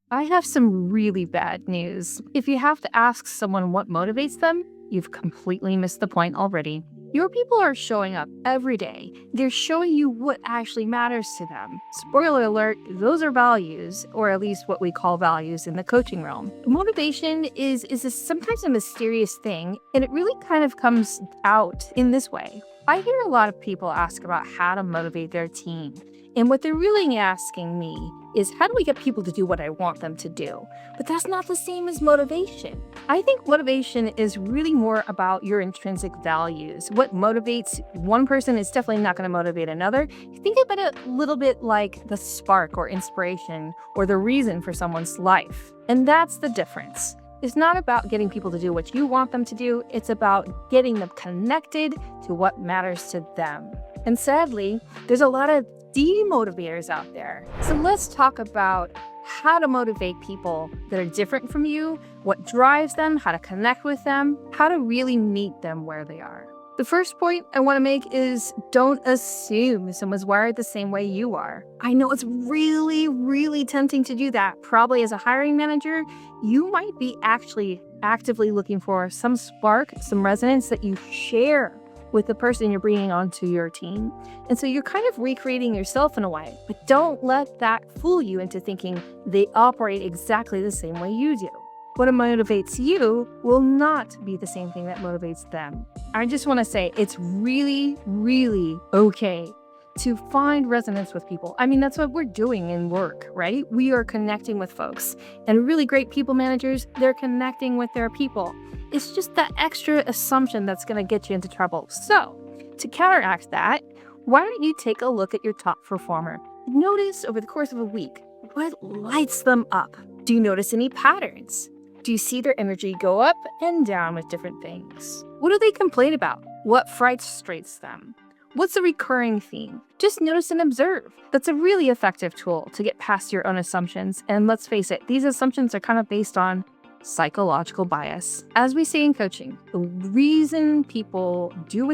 I have some really bad news. If you have to ask someone what motivates them, you've completely missed the point already. Your people are showing up every day. They're showing you what actually matters to them. Spoiler alert, those are values, or at least what we call values in the coaching realm. Motivation is sometimes a mysterious thing, and it really kind of comes out in this way. I hear a lot of people ask about how to motivate their team. And what they're really asking me is, how do we get people to do what I want them to do? But that's not the same as motivation. I think motivation is really more about your intrinsic values. What motivates one person is definitely not going to motivate another. Think about it a little bit like the spark or inspiration or the reason for someone's life. And that's the difference. It's not about getting people to do what you want them to do. It's about getting them connected to what matters to them. And sadly, there's a lot of demotivators out there. So let's talk about how to motivate people that are different from you, what drives them, how to connect with them, how to really meet them where they are. The first point I want to make is don't assume someone's wired the same way you are. I know it's really, really tempting to do that. Probably as a hiring manager, you might be actually actively looking for some spark, some resonance that you share with the person you're bringing onto your team. And so you're kind of recreating yourself in a way, but don't let that fool you into thinking they operate exactly the same way you do. What motivates you will not be the same thing that motivates them. I just want to say it's really, really okay to find resonance with people. I mean, that's what we're doing in work, right? We are connecting with folks. And really great people managers, they're connecting with their people. It's just that extra assumption that's going to get you into trouble. So, to counteract that, why don't you take a look at your top performer? Notice over the course of a week, what lights them up? Do you notice any patterns? Do you see their energy go up and down with different things? What do they complain about? What frustrates them? What's a recurring theme? Just notice and observe. That's a really effective tool to get past your own assumptions. And let's face it, these assumptions are kind of based on psychological bias. As we say in coaching, the reason people do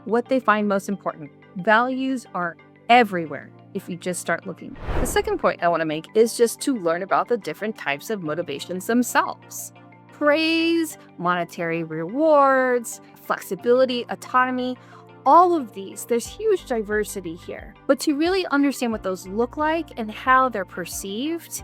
what they find most important, values are everywhere if you just start looking. The second point I want to make is just to learn about the different types of motivations themselves. Praise, monetary rewards, flexibility, autonomy, all of these, there's huge diversity here. But to really understand what those look like and how they're perceived,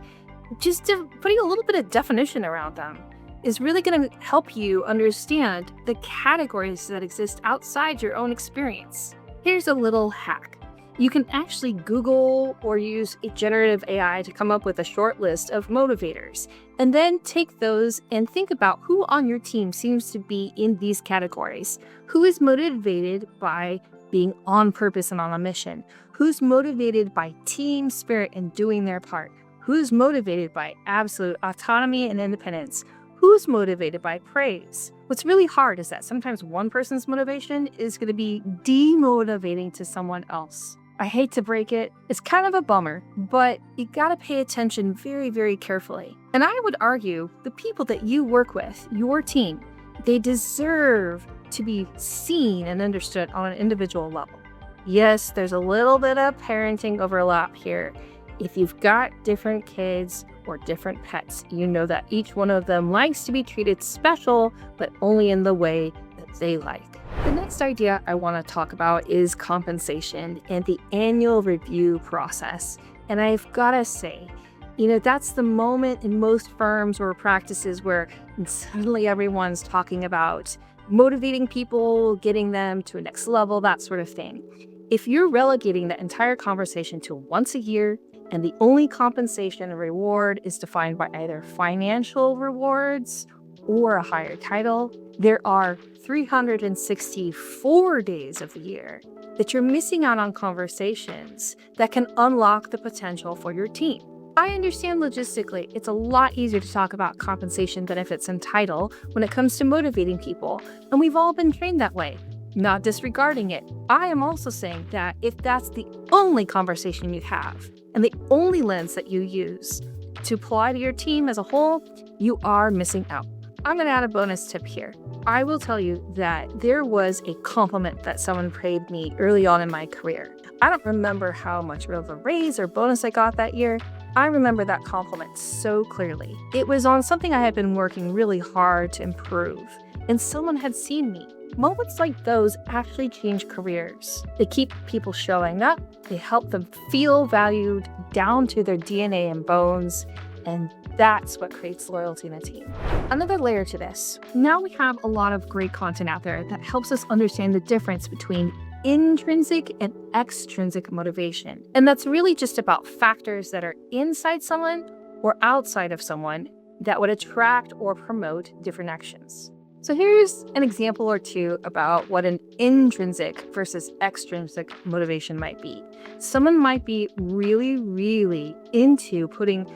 putting a little bit of definition around them is really going to help you understand the categories that exist outside your own experience. Here's a little hack. You can actually Google or use a generative AI to come up with a short list of motivators, and then take those and think about who on your team seems to be in these categories. Who is motivated by being on purpose and on a mission? Who's motivated by team spirit and doing their part? Who's motivated by absolute autonomy and independence? Who's motivated by praise? What's really hard is that sometimes one person's motivation is going to be demotivating to someone else. I hate to break it, it's kind of a bummer, but you gotta pay attention very, very carefully. And I would argue the people that you work with, your team, they deserve to be seen and understood on an individual level. Yes, there's a little bit of parenting overlap here. If you've got different kids or different pets, you know that each one of them likes to be treated special, but only in the way that they like. The next idea I want to talk about is compensation and the annual review process. And I've got to say, that's the moment in most firms or practices where suddenly everyone's talking about motivating people, getting them to a next level, that sort of thing. If you're relegating the entire conversation to once a year, and the only compensation and reward is defined by either financial rewards or a higher title, there are 364 days of the year that you're missing out on conversations that can unlock the potential for your team. I understand logistically, it's a lot easier to talk about compensation, benefits, and title when it comes to motivating people, and we've all been trained that way. Not disregarding it. I am also saying that if that's the only conversation you have and the only lens that you use to apply to your team as a whole, you are missing out. I'm going to add a bonus tip here. I will tell you that there was a compliment that someone paid me early on in my career. I don't remember how much of a raise or bonus I got that year. I remember that compliment so clearly. It was on something I had been working really hard to improve, and someone had seen me. Moments like those actually change careers. They keep people showing up, they help them feel valued down to their DNA and bones, and that's what creates loyalty in a team. Another layer to this, now we have a lot of great content out there that helps us understand the difference between intrinsic and extrinsic motivation. And that's really just about factors that are inside someone or outside of someone that would attract or promote different actions. So here's an example or two about what an intrinsic versus extrinsic motivation might be. Someone might be really into putting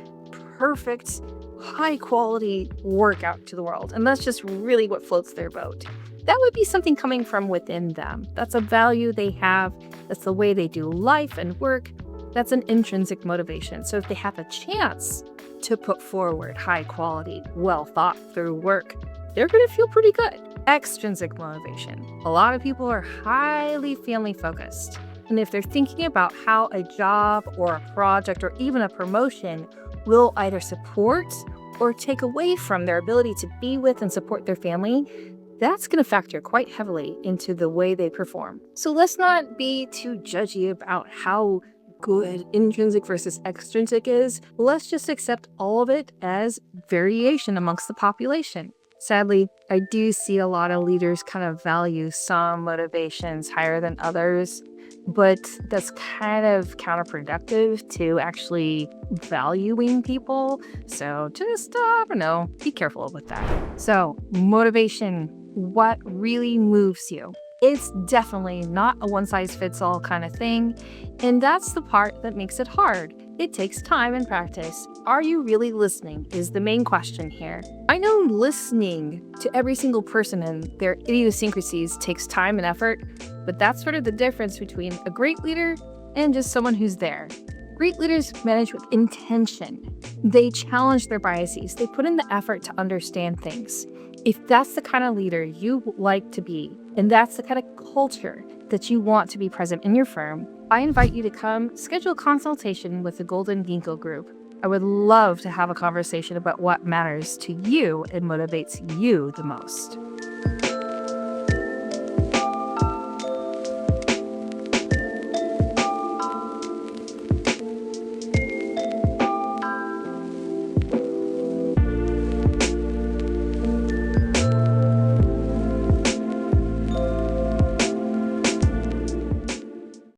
perfect, high quality work out to the world. And that's just really what floats their boat. That would be something coming from within them. That's a value they have. That's the way they do life and work. That's an intrinsic motivation. So if they have a chance to put forward high quality, well thought through work, they're going to feel pretty good. Extrinsic motivation. A lot of people are highly family focused. And if they're thinking about how a job or a project or even a promotion will either support or take away from their ability to be with and support their family, that's going to factor quite heavily into the way they perform. So let's not be too judgy about how good intrinsic versus extrinsic is. Let's just accept all of it as variation amongst the population. Sadly, I do see a lot of leaders kind of value some motivations higher than others, but that's kind of counterproductive to actually valuing people. So just, be careful with that. So motivation, what really moves you? It's definitely not a one-size-fits-all kind of thing, and that's the part that makes it hard. It takes time and practice. Are you really listening is the main question here. I know listening to every single person and their idiosyncrasies takes time and effort, but that's sort of the difference between a great leader and just someone who's there. Great leaders manage with intention. They challenge their biases. They put in the effort to understand things. If that's the kind of leader you like to be, and that's the kind of culture that you want to be present in your firm, I invite you to come schedule a consultation with the Golden Ginkgo Group. I would love to have a conversation about what matters to you and motivates you the most.